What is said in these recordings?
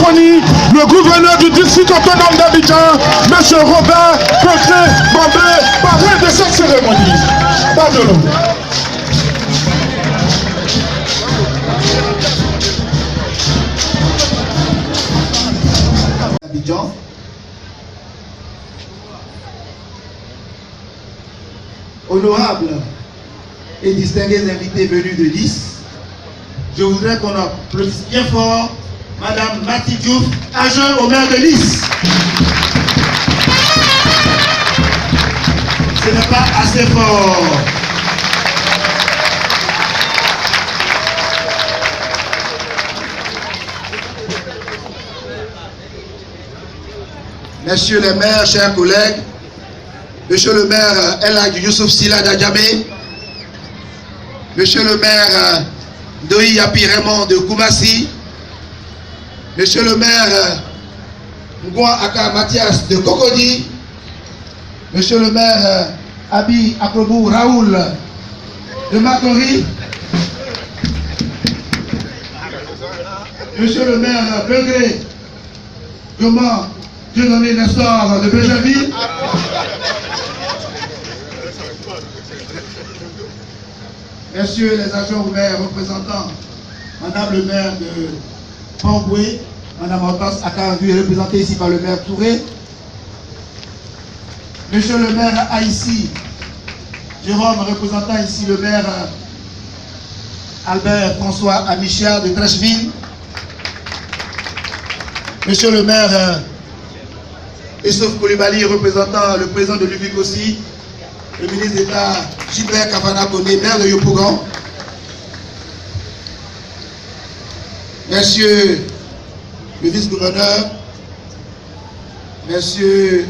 francophonie, le gouverneur du district autonome d'Abidjan, M. Robert Petré Bambé, parrain de cette cérémonie. Pardon. Abidjan. Honorables et distingués invités venus de Lys, je voudrais qu'on applaudisse bien fort Madame Mati Diouf, adjointe au maire de Lys. Ce n'est pas assez fort. Messieurs les maires, chers collègues, Monsieur le maire El Hadji Youssouf Sila Dadjamé, Monsieur le maire Doyi Yapi Raymond de Koumassi, Monsieur le maire Ngouan Aka Mathias de Cocody, Monsieur le maire Abi Akrobou Raoul de Makori, Monsieur le maire Begré Goma Dieudonné Nestor de Béjaville, Messieurs les agents au maire représentants, Madame le maire de Pamboué, Madame Hortense Akarangu est représentée ici par le maire Touré, Monsieur le maire Haïssi, Jérôme représentant ici le maire Albert François Amichia de Trècheville, Monsieur le maire Essouf Koulibaly représentant le président de l'UVIC aussi, le ministre d'État Gilbert Kavana Koné, maire de Yopougon, Monsieur le vice-gouverneur, Monsieur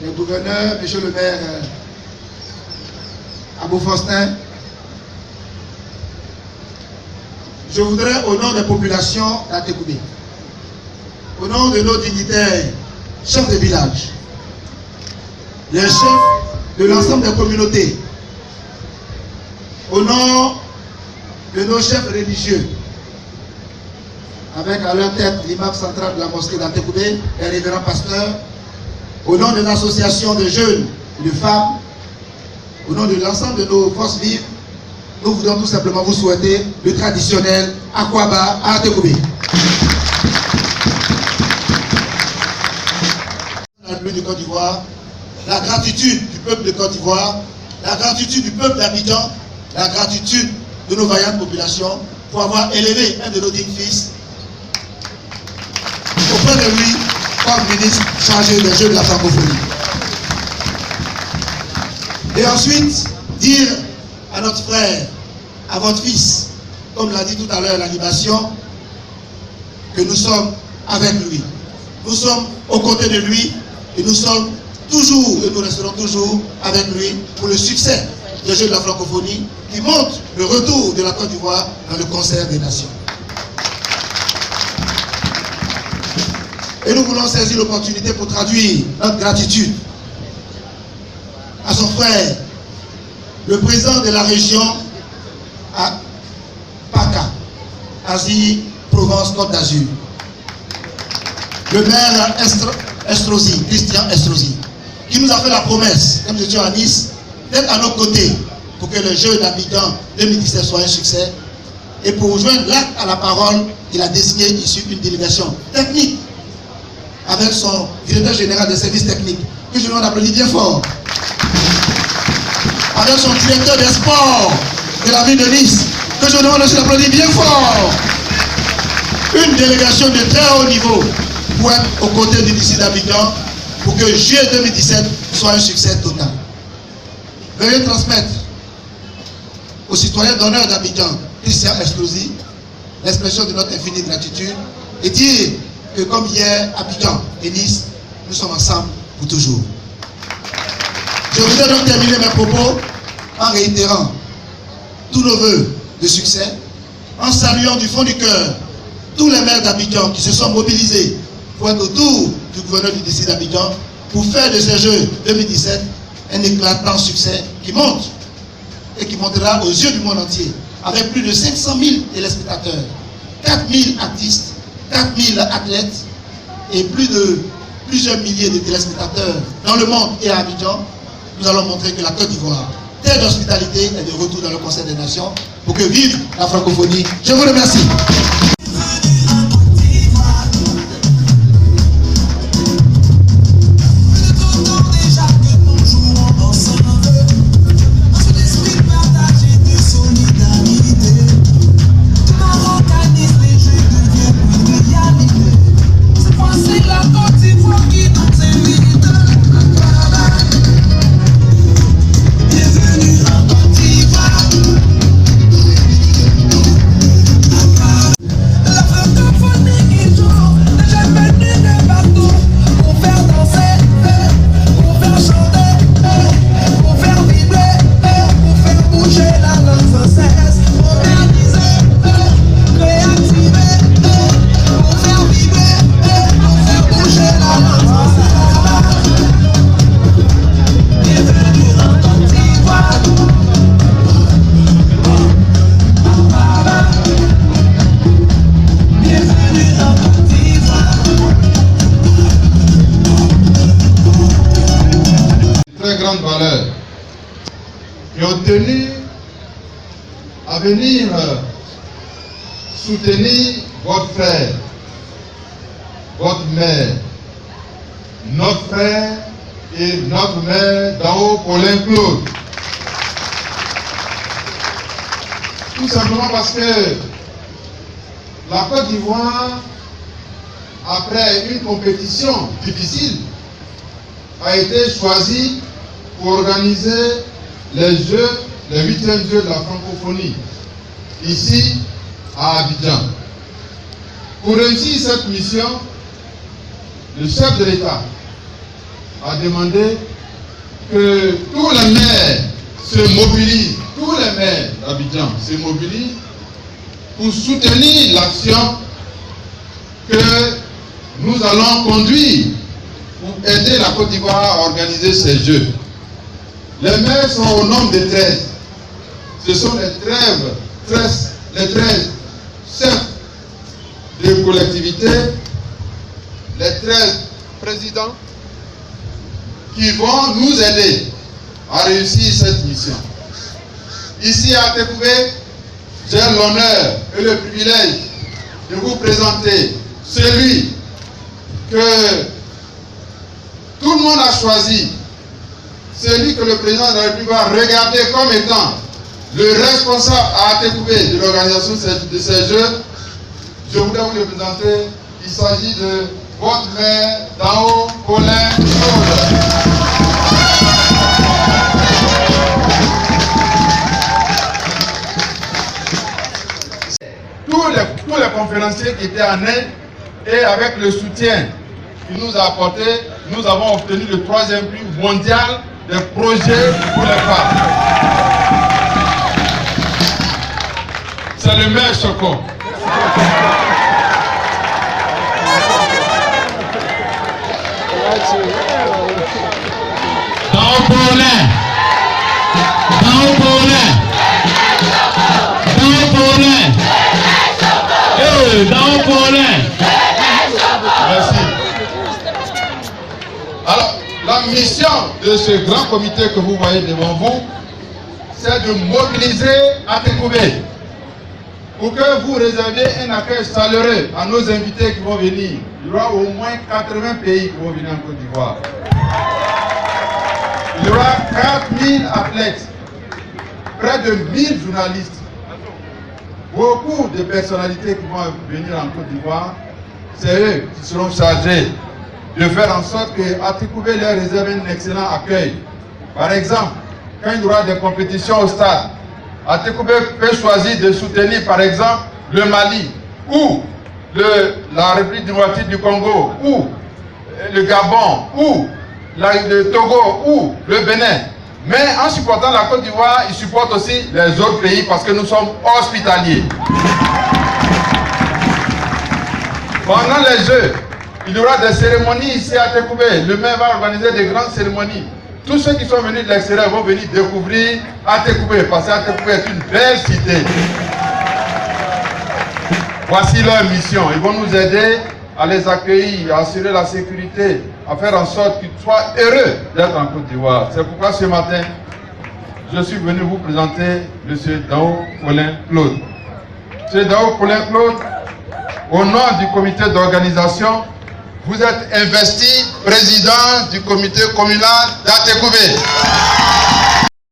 le gouverneur, Monsieur le maire Abou Faustin, je voudrais au nom des populations d'Antekoubé, au nom de nos dignitaires, chefs de village, les chefs de l'ensemble des communautés, au nom de nos chefs religieux, avec à leur tête l'imam central de la mosquée d'Antekoubé, les révérends pasteurs, au nom des associations de jeunes et de femmes, au nom de l'ensemble de nos forces vives, nous voudrions tout simplement vous souhaiter le traditionnel Akwaba à Antekoubé. La République de Côte d'Ivoire, la gratitude du peuple de Côte d'Ivoire, la gratitude du peuple d'Abidjan, la gratitude de nos vaillantes populations pour avoir élevé un de nos dignes fils auprès de lui comme ministre chargé des Jeux de la francophonie. Et ensuite, dire à notre frère, à votre fils, comme l'a dit tout à l'heure l'animation, que nous sommes avec lui. Nous sommes aux côtés de lui et nous sommes toujours et nous resterons toujours avec lui pour le succès des Jeux de la francophonie qui montrent le retour de la Côte d'Ivoire dans le concert des nations. Et nous voulons saisir l'opportunité pour traduire notre gratitude à son frère, le président de la région à PACA, Asie, Provence, Côte d'Azur, le maire Estrosi, Christian Estrosi, qui nous a fait la promesse, comme nous étions à Nice, d'être à nos côtés pour que le Jeu d'Abidjan 2017 soit un succès. Et pour joindre l'acte à la parole, il a désigné ici une délégation technique avec son directeur général des services techniques, que je demande d'applaudir bien fort, avec son directeur des sports de la ville de Nice, que je demande aussi d'applaudir bien fort. Une délégation de très haut niveau pour être aux côtés du district d'Abidjan pour que juillet 2017 soit un succès total. Veuillez transmettre aux citoyens d'honneur d'Abidjan, Christian Estrosi, l'expression de notre infinie gratitude et dire que comme hier, Abidjan et Nice, nous sommes ensemble pour toujours. Je voudrais donc terminer mes propos en réitérant tous nos vœux de succès, en saluant du fond du cœur tous les maires d'Abidjan qui se sont mobilisés pour être autour du gouverneur du district d'Abidjan pour faire de ces Jeux 2017 un éclatant succès qui monte et qui montera aux yeux du monde entier avec plus de 500 000 téléspectateurs, 4 000 artistes 4000 athlètes et plusieurs milliers de téléspectateurs dans le monde et à Abidjan, nous allons montrer que la Côte d'Ivoire, terre d'hospitalité, est de retour dans le Conseil des Nations pour que vive la francophonie. Je vous remercie. Valeurs qui ont tenu à venir soutenir votre frère, votre mère, notre frère et notre mère d'en haut, Paulin Claude. Tout simplement parce que la Côte d'Ivoire, après une compétition difficile, a été choisie pour organiser les Jeux, les 8e Jeux de la francophonie, ici à Abidjan. Pour réussir cette mission, le chef de l'État a demandé que tous les maires se mobilisent, tous les maires d'Abidjan se mobilisent pour soutenir l'action que nous allons conduire pour aider la Côte d'Ivoire à organiser ces Jeux. Les maires sont au nombre de 13. Ce sont les 13 chefs de collectivité, les 13 présidents qui vont nous aider à réussir cette mission. Ici à Tékoubé, j'ai l'honneur et le privilège de vous présenter celui que tout le monde a choisi, celui que le président de la République va regarder comme étant le responsable à Tékoubé de l'organisation de ces Jeux. Je voudrais vous le présenter. Il s'agit de votre maire d'en haut, Paulin Claude. Tous les conférenciers qui étaient en Inde et avec le soutien qu'il nous a apporté, nous avons obtenu le 3e prix mondial des projets pour les femmes. C'est le maire Choko. Dans Paulin. Dans Paulin. Dans Paulin. Dans Paulin. Merci. Alors, la mission de ce grand comité que vous voyez devant vous, c'est de mobiliser à Tékoubé pour que vous réserviez un accueil chaleureux à nos invités qui vont venir. Il y aura au moins 80 pays qui vont venir en Côte d'Ivoire. Il y aura 4000 athlètes, près de 1000 journalistes, beaucoup de personnalités qui vont venir en Côte d'Ivoire. C'est eux qui seront chargés de faire en sorte qu'à Tékoubé leur réserve un excellent accueil. Par exemple, quand il y aura des compétitions au stade, à Tékoubé peut choisir de soutenir par exemple le Mali ou la République démocratique du Congo ou le Gabon ou le Togo ou le Bénin. Mais en supportant la Côte d'Ivoire, ils supportent aussi les autres pays parce que nous sommes hospitaliers. Pendant les Jeux, il y aura des cérémonies ici à Tékoubé. Le maire va organiser des grandes cérémonies. Tous ceux qui sont venus de l'extérieur vont venir découvrir à Tékoubé, parce que Tékoubé est une belle cité. Voici leur mission. Ils vont nous aider à les accueillir, à assurer la sécurité, à faire en sorte qu'ils soient heureux d'être en Côte d'Ivoire. C'est pourquoi ce matin, je suis venu vous présenter M. Dao Paulin Claude. M. Dao Paulin Claude, au nom du comité d'organisation, vous êtes investi président du comité communal d'Atekoubé.